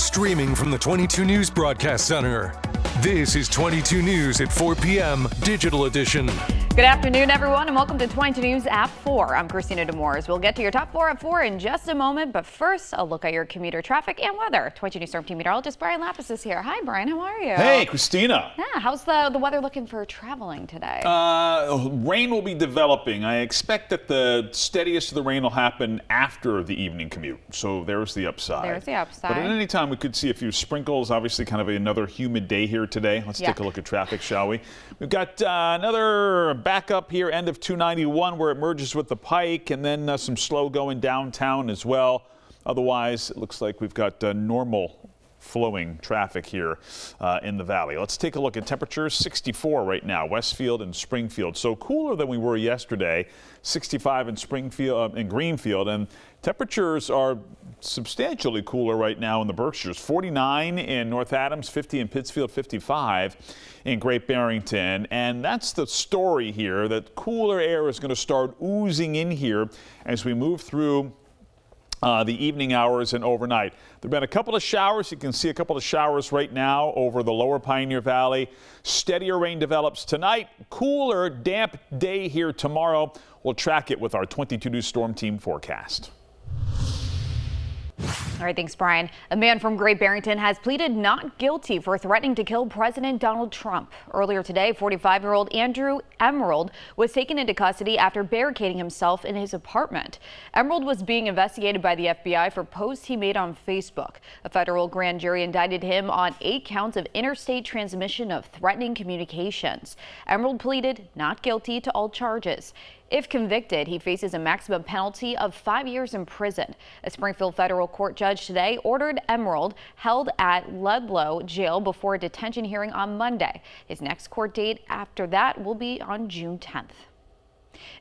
Streaming from the 22 News Broadcast Center. This is 22 News at 4 p.m. Digital Edition. Good afternoon, everyone, and welcome to 22 News at 4. I'm Christina Demores. We'll get to your top 4 at 4 in just a moment, but first, a look at your commuter traffic and weather. 22 News Storm Team meteorologist Brian Lapis is here. Hi, Brian. How are you? Hey, Christina. Yeah, how's the weather looking for traveling today? Rain will be developing. I expect that the steadiest of the rain will happen after the evening commute. So there's the upside. There's the upside. But at any time, we could see a few sprinkles. Obviously, kind of another humid day here today. Let's take a look at traffic, shall we? We've got another backup here, end of 291, where it merges with the Pike, and then some slow going downtown as well. Otherwise, it looks like we've got normal flowing traffic here in the valley. Let's take a look at temperatures. 64 right now, Westfield and Springfield. So cooler than we were yesterday. 65 in Springfield and Greenfield, and temperatures are substantially cooler right now in the Berkshires. 49 in North Adams, 50 in Pittsfield, 55 in Great Barrington. And that's the story here, that cooler air is going to start oozing in here as we move through the evening hours and overnight. There have been a couple of showers. You can see a couple of showers right now over the lower Pioneer Valley. Steadier rain develops tonight. Cooler, damp day here tomorrow. We'll track it with our 22 News Storm Team forecast. All right, thanks, Brian. A man from Great Barrington has pleaded not guilty for threatening to kill President Donald Trump. Earlier today, 45-year-old Andrew Emerald was taken into custody after barricading himself in his apartment. Emerald was being investigated by the FBI for posts he made on Facebook. A federal grand jury indicted him on 8 counts of interstate transmission of threatening communications. Emerald pleaded not guilty to all charges. If convicted, he faces a maximum penalty of 5 years in prison. A Springfield federal court judge today ordered Emerald held at Ludlow Jail before a detention hearing on Monday. His next court date after that will be on June 10th.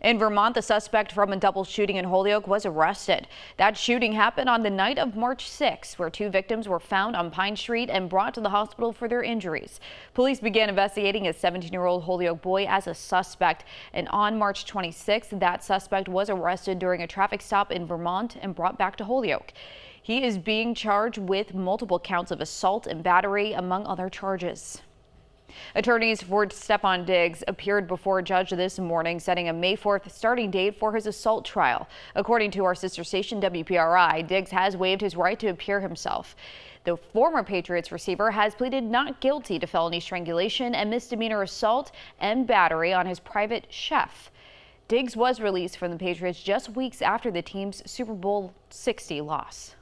In Vermont, the suspect from a double shooting in Holyoke was arrested. That shooting happened on the night of March 6, where 2 victims were found on Pine Street and brought to the hospital for their injuries. Police began investigating a 17-year-old Holyoke boy as a suspect, and on March 26, that suspect was arrested during a traffic stop in Vermont and brought back to Holyoke. He is being charged with multiple counts of assault and battery, among other charges. Attorneys for Stefon Diggs appeared before a judge this morning, setting a May 4th starting date for his assault trial. According to our sister station WPRI, Diggs has waived his right to appear himself. The former Patriots receiver has pleaded not guilty to felony strangulation and misdemeanor assault and battery on his private chef. Diggs was released from the Patriots just weeks after the team's Super Bowl 60 loss.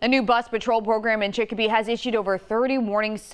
A new bus patrol program in Chicopee has issued over 30 warnings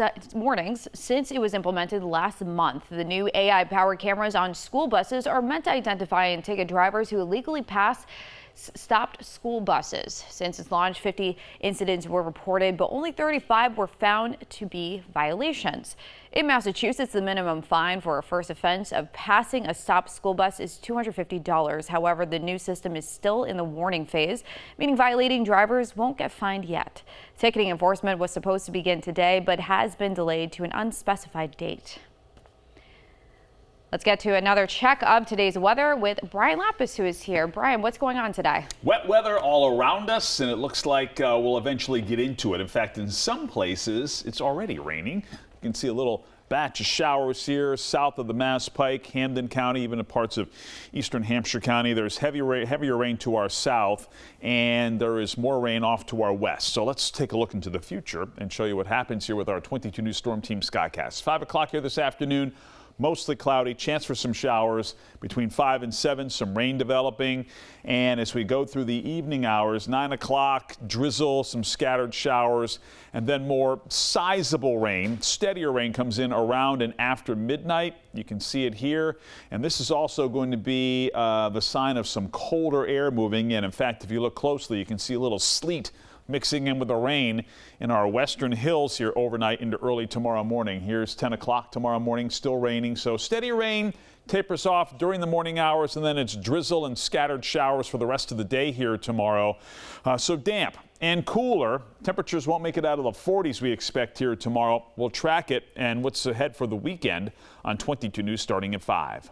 since it was implemented last month. The new AI-powered cameras on school buses are meant to identify and ticket drivers who illegally pass stopped school buses. Since its launch, 50 incidents were reported, but only 35 were found to be violations. In Massachusetts, the minimum fine for a first offense of passing a stopped school bus is $250. However, the new system is still in the warning phase, meaning violating drivers won't get fined yet. Ticketing enforcement was supposed to begin today, but has been delayed to an unspecified date. Let's get to another check of today's weather with Brian Lapis, who is here. Brian, what's going on today? Wet weather all around us, and it looks like we'll eventually get into it. In fact, in some places, it's already raining. You can see a little batch of showers here south of the Mass Pike, Hampden County, even in parts of eastern Hampshire County. There's heavier rain to our south, and there is more rain off to our west. So let's take a look into the future and show you what happens here with our 22 News Storm Team Skycast. 5 o'clock here this afternoon. Mostly cloudy, chance for some showers between 5 and 7, some rain developing. And as we go through the evening hours, 9 o'clock, drizzle, some scattered showers, and then more sizable rain. Steadier rain comes in around and after midnight. You can see it here. And this is also going to be the sign of some colder air moving in. In fact, if you look closely, you can see a little sleet mixing in with the rain in our western hills here overnight into early tomorrow morning. Here's 10 o'clock tomorrow morning, still raining. So steady rain tapers off during the morning hours, and then it's drizzle and scattered showers for the rest of the day here tomorrow. So damp and cooler. Temperatures won't make it out of the 40s we expect here tomorrow. We'll track it and what's ahead for the weekend on 22 News starting at 5.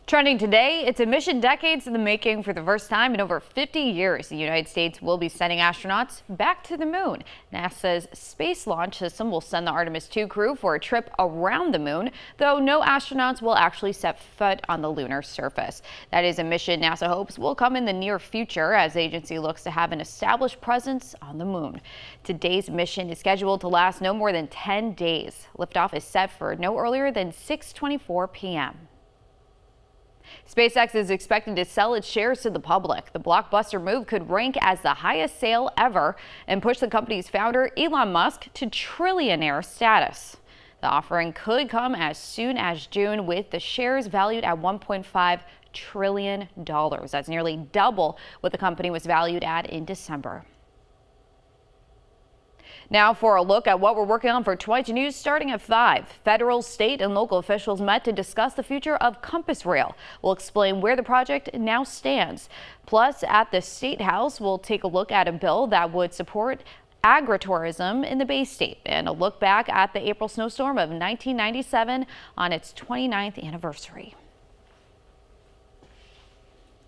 Trending today, it's a mission decades in the making. For the first time in over 50 years, the United States will be sending astronauts back to the moon. NASA's Space Launch System will send the Artemis 2 crew for a trip around the moon, though no astronauts will actually set foot on the lunar surface. That is a mission NASA hopes will come in the near future as the agency looks to have an established presence on the moon. Today's mission is scheduled to last no more than 10 days. Liftoff is set for no earlier than 6:24 p.m. SpaceX is expected to sell its shares to the public. The blockbuster move could rank as the highest sale ever and push the company's founder, Elon Musk, to trillionaire status. The offering could come as soon as June, with the shares valued at $1.5 trillion. That's nearly double what the company was valued at in December. Now for a look at what we're working on for 22 News starting at 5. Federal, state and local officials met to discuss the future of Compass Rail. We'll explain where the project now stands. Plus, at the State House, we'll take a look at a bill that would support agritourism in the Bay State and a look back at the April snowstorm of 1997 on its 29th anniversary.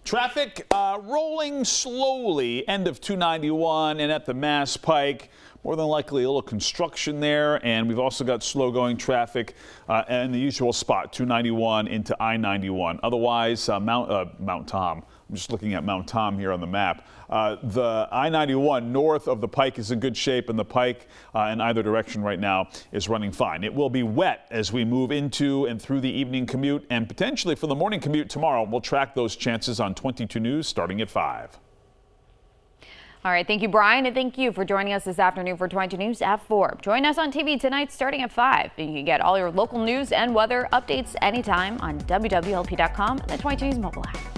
Traffic rolling slowly, end of 291 and at the Mass Pike. More than likely a little construction there, and we've also got slow going traffic in the usual spot, 291 into I-91. Otherwise, Mount Tom. I'm just looking at Mount Tom here on the map. The I-91 north of the Pike is in good shape, and the Pike in either direction right now is running fine. It will be wet as we move into and through the evening commute, and potentially for the morning commute tomorrow. We'll track those chances on 22 News starting at 5. All right, thank you, Brian, and thank you for joining us this afternoon for 22 News at 4. Join us on TV tonight starting at 5. You can get all your local news and weather updates anytime on wwlp.com and the 22 News mobile app.